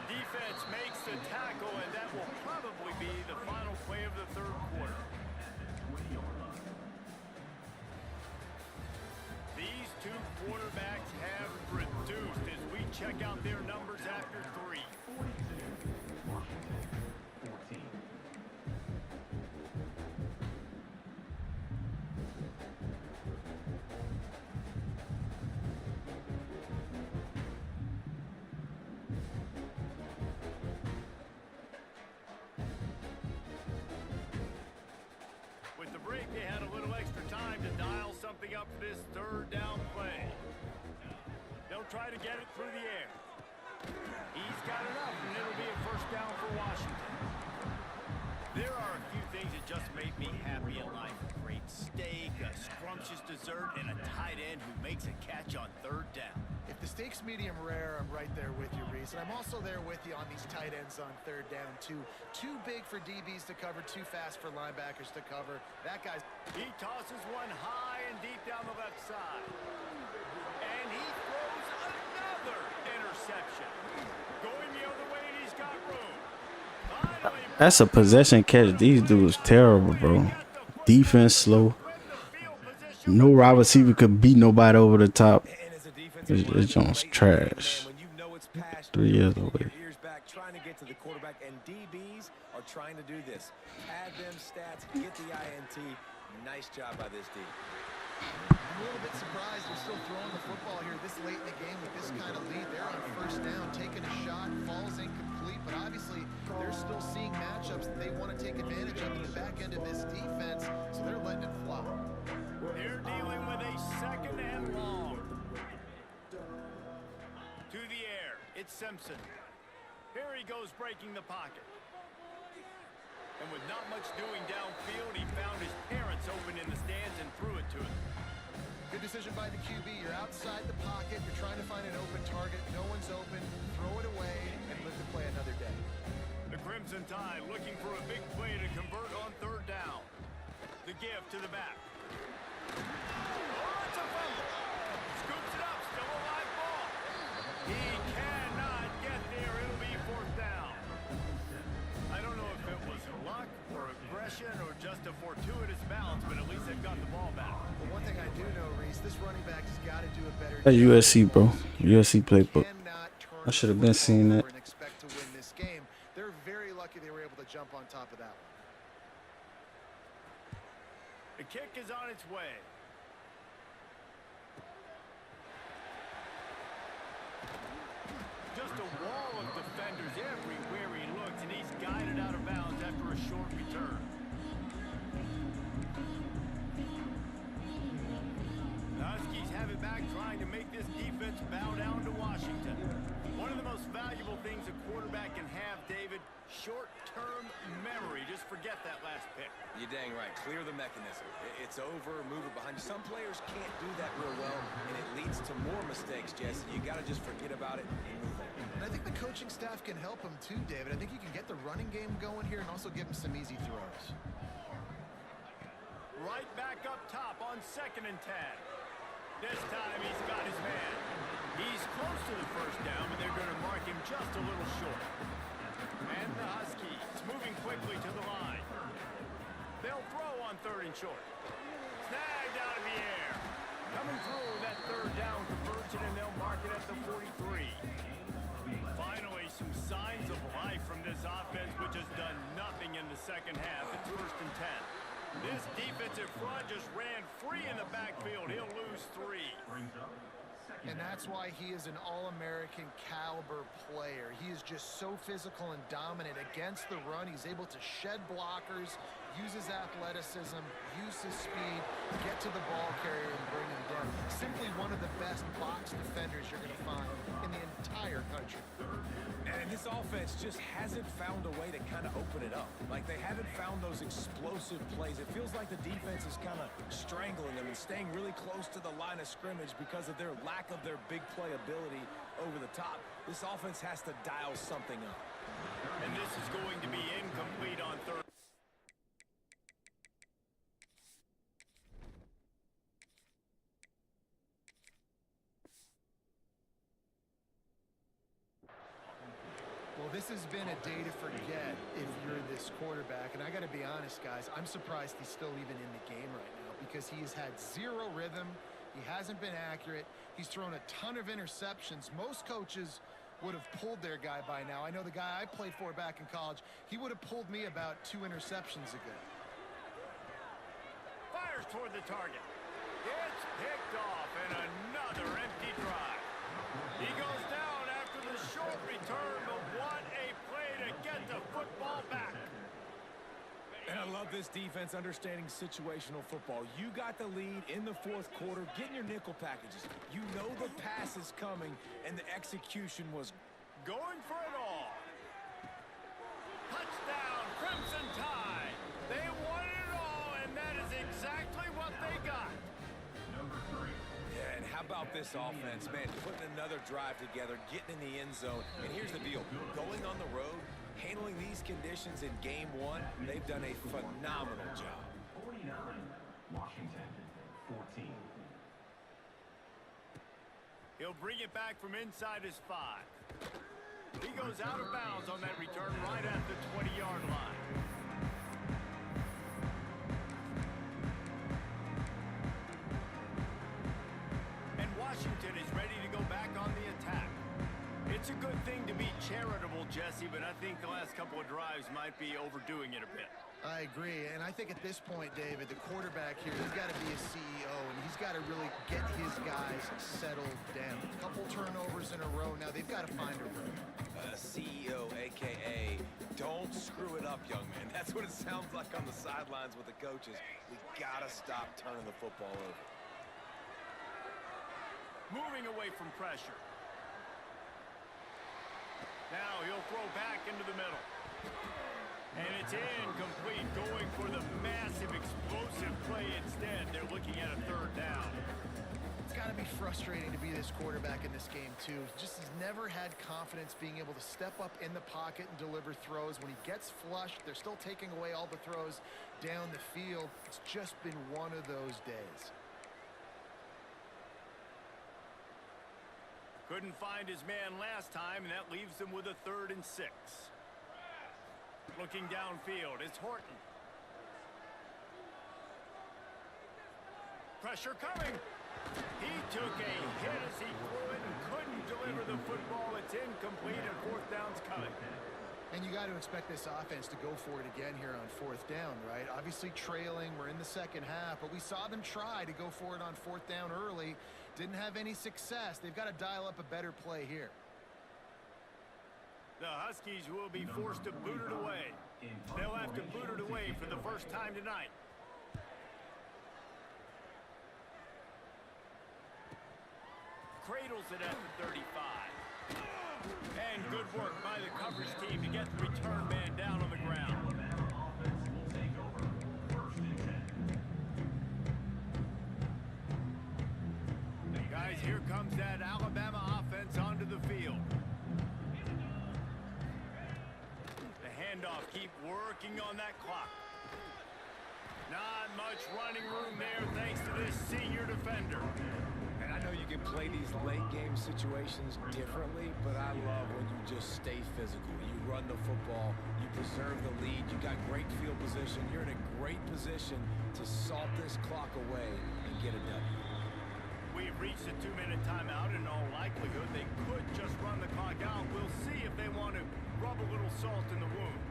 Defense makes the tackle, and that will probably be the final play of the 3rd quarter. These 2 quarterbacks have produced as we check out their numbers after 3. They had a little extra time to dial something up for this 3rd down play. They'll try to get it through the air. He's got enough, and it'll be a 1st down for Washington. There are a few things that just make me happy in life. A great steak, a scrumptious dessert, and a tight end who makes a catch on 3rd down. If the steak's medium rare, I'm right there with you, Reese. And I'm also there with you on these tight ends on 3rd down, too. Too big for DBs to cover, too fast for linebackers to cover. That guy's... He tosses one high and deep down the left side. And he throws another interception. Going the other way, and he's got room. Finally, That's a possession catch. These dudes terrible, bro. Defense slow. No wide receiver could beat nobody over the top. This joint's trash. 3 years away. Ears back, trying to get to the quarterback, and DBs are trying to do this. Add them stats, get the INT. Nice job by this D. I'm a little bit surprised they're still throwing the football here this late in the game with this kind of lead. They're on 1st down, taking a shot, falls incomplete, but obviously they're still seeing matchups that they want to take advantage of in the back end of this defense, so they're letting it fly. They're dealing with a 2nd and long. To the air, it's Simpson. Here he goes breaking the pocket. And with not much doing downfield, he found his parents open in the stands and threw it to him. Good decision by the QB. You're outside the pocket. You're trying to find an open target. No one's open. Throw it away and live to play another day. The Crimson Tide looking for a big play to convert on 3rd down. The give to the back. Oh, it's a fumble. Scoops it up. Still a live ball. He cannot get there. It'll be 4th down. I don't know if it was luck or aggression or just a fortuitous balance, but at least they've got the ball back. But one thing I do know, Reese, this running back has got to do a better That's job. USC, bro. USC playbook. Cannot turn I should have been the seeing football that. over and expect to win this game. They're very lucky they were able to jump on top of that one. The kick is on its way. Just a wall of defenders everywhere he looks, and he's guided out of bounds after a short return. The Huskies have it back, trying to make this defense bow down to Washington. One of the most valuable things a quarterback can have, David, Short-term memory. Just forget that last pick. You're dang right. Clear the mechanism. It's over. Move it behind you. Some players can't do that real well, and it leads to more mistakes, Jesse. You got to just forget about it and move on. And I think the coaching staff can help him too, David. I think you can get the running game going here and also give him some easy throws. Right back up top on 2nd and 10. This time he's got his man. He's close to the first down, but they're going to mark him just a little short. And the Huskies moving quickly to the line. They'll throw on 3rd and short. Snagged out of the air. Coming through that 3rd down conversion, and they'll mark it at the 43. Finally, some signs of life from this offense, which has done nothing in the second half. It's 1st and 10. This defensive front just ran free in the backfield. He'll lose 3. And that's why he is an All-American caliber player. He is just so physical and dominant against the run. He's able to shed blockers, use his athleticism, use his speed, get to the ball carrier and bring him down. Simply one of the best box defenders you're going to find in the entire country. And this offense just hasn't found a way to kind of open it up. Like, they haven't found those explosive plays. It feels like the defense is kind of strangling them and staying really close to the line of scrimmage because of their lack of their big play ability over the top. This offense has to dial something up. And this is going to be incomplete on 3rd. Well, this has been a day to forget if you're this quarterback. And I got to be honest, guys, I'm surprised he's still even in the game right now because he's had zero rhythm. He hasn't been accurate. He's thrown a ton of interceptions. Most coaches would have pulled their guy by now. I know the guy I played for back in college, he would have pulled me about 2 interceptions ago. Fires toward the target. It's picked off, and another empty drive. He goes down after the short return, but what a play to get the football back. And I love this defense understanding situational football. You got the lead in the 4th quarter, getting your nickel packages. You know the pass is coming, and the execution was Going for it all. Touchdown, Crimson Tide. They wanted it all, and that is exactly what they got. Yeah, and how about this offense, man? Putting another drive together, getting in the end zone. And here's the deal. Going on the road, handling these conditions in game 1, they've done a phenomenal job. 49, Washington, 14. He'll bring it back from inside his 5. He goes out of bounds on that return right at the 20-yard line. And Washington is ready to go back on the attack. It's a good thing to be charitable, Jesse, but I think the last couple of drives might be overdoing it a bit. I agree, and I think at this point, David, the quarterback here, he's got to be a CEO, and he's got to really get his guys settled down. A couple turnovers in a row now. They've got to find a rhythm. CEO, a.k.a. don't screw it up, young man. That's what it sounds like on the sidelines with the coaches. We got to stop turning the football over. Moving away from pressure. Now he'll throw back into the middle. And it's incomplete, going for the massive explosive play instead. They're looking at a 3rd down. It's got to be frustrating to be this quarterback in this game, too. Just has never had confidence being able to step up in the pocket and deliver throws. When he gets flushed, they're still taking away all the throws down the field. It's just been one of those days. Couldn't find his man last time, and that leaves him with a 3rd and 6. Looking downfield, it's Horton. Pressure coming. He took a hit as he threw it and couldn't deliver the football. It's incomplete, and 4th down's coming. And you got to expect this offense to go for it again here on 4th down, right? Obviously trailing, we're in the second half, but we saw them try to go for it on 4th down early. Didn't have any success. They've got to dial up a better play here. The Huskies will be forced to boot it away. They'll have to boot it away for the first time tonight. Cradles it at the 35. And good work by the coverage team to get the return man down on the ground. Guys, here comes that Alabama offense onto the field. The handoff, keep working on that clock. Not much running room there thanks to this senior defender. And I know you can play these late game situations differently, but I love when you just stay physical. You run the football, you preserve the lead, you got great field position. You're in a great position to salt this clock away and get it done. We've reached a 2-minute timeout. In all likelihood, they could just run the clock out. We'll see if they want to rub a little salt in the wound.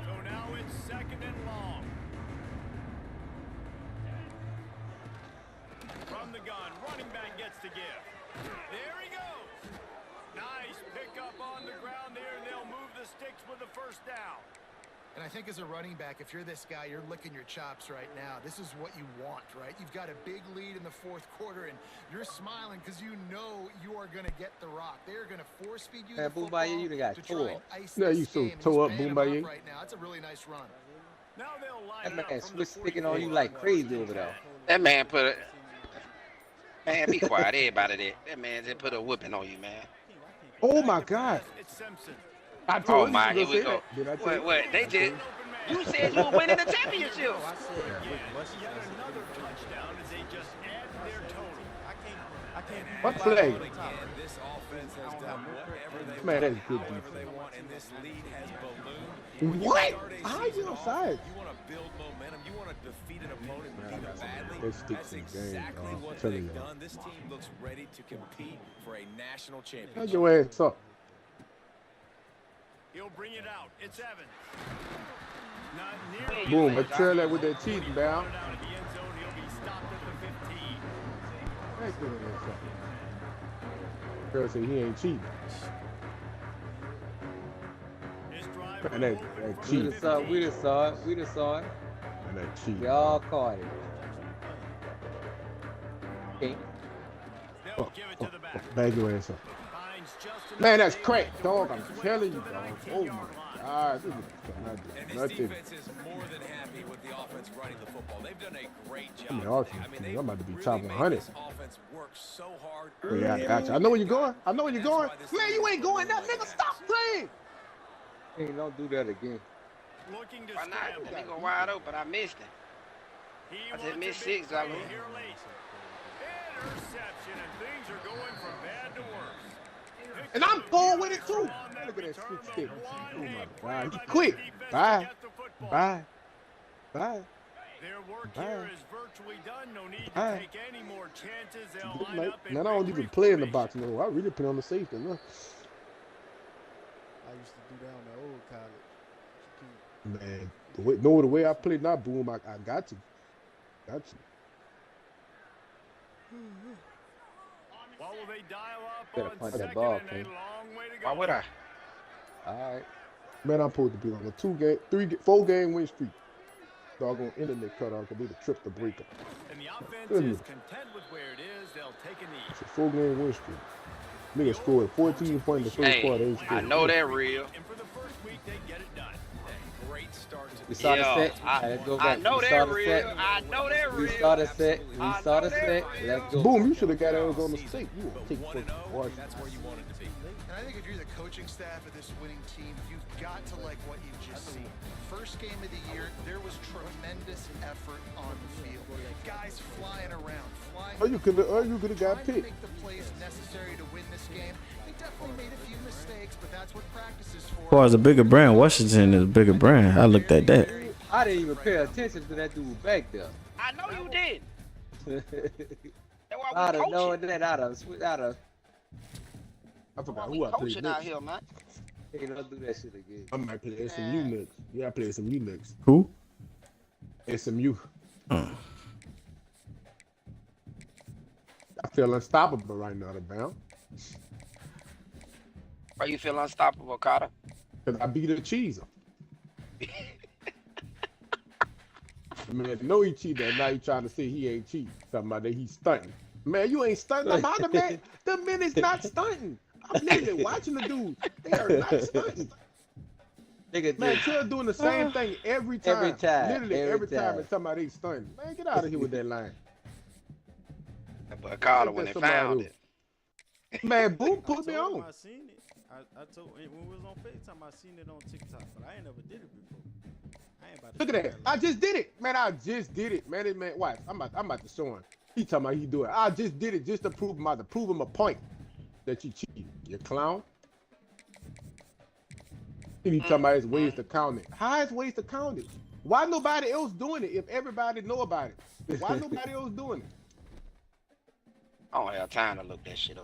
So now it's 2nd and long. From the gun, running back gets to give. There he goes. Nice pickup on the ground there, and they'll move the sticks with the first down. And I think as a running back, if you're this guy, you're licking your chops right now. This is what you want, right? You've got a big lead in the 4th quarter, and you're smiling because you know you are going to get the rock. They're going to force feed you the football you got to toe try and up. ice Yeah, this you so game, and toe he's up, paying Boom them Baye. off right now. It's a really nice run. Now they'll line That it man up from the switch sticking on you 44. like crazy over there. That man put a man. Be quiet, everybody. That man just put a whipping on you, man. Oh my God! It's Simpson. I Oh told my, you here to we say go. that. Did I tell you? What? They just. You said you were winning the championship. Yet another touchdown as they just add to their total. What play? Again, this offense has done whatever they Man, want, that's good however they defense. want, and this lead has ballooned. What? Start a How season you off, offside? You want to build momentum. You want to defeat an opponent and beat them badly. They stick That's to the game, exactly dog. what I'm telling they've you. done. This team looks ready to compete for a national How's championship. your ass up? He'll bring it out. It's Evans. Not nearly Boom! I as trail that with that cheating When he down. brought it out of the end zone, he'll be stopped at the 15. That's good on that something. Girl said he ain't cheating. His drive Man, will that open from cheat. the We just saw it. 15. We just saw it. We just saw it. And that cheat. We all caught it. Okay. They'll give it to the back. Bag your ass up. Finds just enough Man, that's daylight crack, to dog. work I'm his way telling to you, the dog. 19-yard Oh my line. God, this is And not this nothing. defense is more than happy with the offense running the football. They've done a great job. I'm the today. offense team. they've I'm about to be really top made 100. this offense work so hard. Yeah, I got you. I know where you're going. I know where you're going. Man, you ain't going now, nigga. Stop playing. Hey, don't do that again. Looking to Why not? scramble. He go wide open. I missed him. He I just wants a missed big 6, I play mean. here late. Interception, and things are going from bad to worse. Picked And I'm up a full few with it extra too. on that Look at that return, switch but stick. one Oh my big play God. by He the quit. defense to Bye. get the football. Bye. Bye. Their work Bye. here is virtually done. No need to Bye. take any more chances. They'll Good line night. up in Man, I don't victory even play in the formation. box no more. I really put on the safety. Look. I used to do that on the old college. Man, the way I play now, Boom, I got to. Got to. What will they dial up Better on punch that second ball, and a King. long way to Why go? would I? All right. Man, I'm supposed to be on a 4-game win streak. Doggone internet cut off because they the trip to break up. And the offense Goodness. is content with where it is. They'll take a knee. It's a 4-game win streak. Nigga scored 14 points in the first Hey, quarter. They I scored know that real. And for the first week, they get it done. A great start to We the saw Yeah, the set. I- Let's go I back. know We that saw the real. set. I know that We real. saw the set. We I saw know the that set. real. Let's go. Boom, you should have got Arizona State. You won't take But fucking 1-0, Washington. that's where you wanted to be. And I think if you're the coaching staff of this winning team, you've got to like what you've just seen. First game of the year, there was tremendous effort on the field. Guys flying around, flying. Oh, you could have got trying to picked. make the plays necessary to win this game. They definitely made a few mistakes, but that's what practice is for. As far as a bigger brand, Washington is a bigger brand. I looked at that. I didn't even pay attention to that dude back there. I know you did. That's why I'd we have known coaching. that. I'd have. I forgot We who I played coaching out next. here, man. Ain't don't do that shit again. I might play SMU next. Yeah, I play SMU next. Who? SMU. Oh. I feel unstoppable right now, the bound. Why you feel unstoppable, Carter? Because I beat a cheese. Man, know he cheated. And now you trying to say he ain't cheating. Talking about that he's stunting. Man, you ain't stunting. About the man. The men is not stunting. I'm literally watching the dudes. They are not stunting. Nigga Man, just Tell doing the same thing every time. Every time, Literally every every time. time. And talking about they stunting. Man, get out of here with that line. But Carter when they found it. Man, boom, I put told me him on. I seen it. I told when we was on FaceTime, I seen it on TikTok, but I ain't never did it before. I ain't about to Look do at that. I just did it. Man, I just did it. Man, watch. I'm about to show him. He talking about he do it. I just did it just to prove him a point that you cheated. You clown. He talking about his ways to count it. How is ways to count it? Why nobody else doing it if everybody know about it? Why nobody else doing it? I don't have time to look that shit up.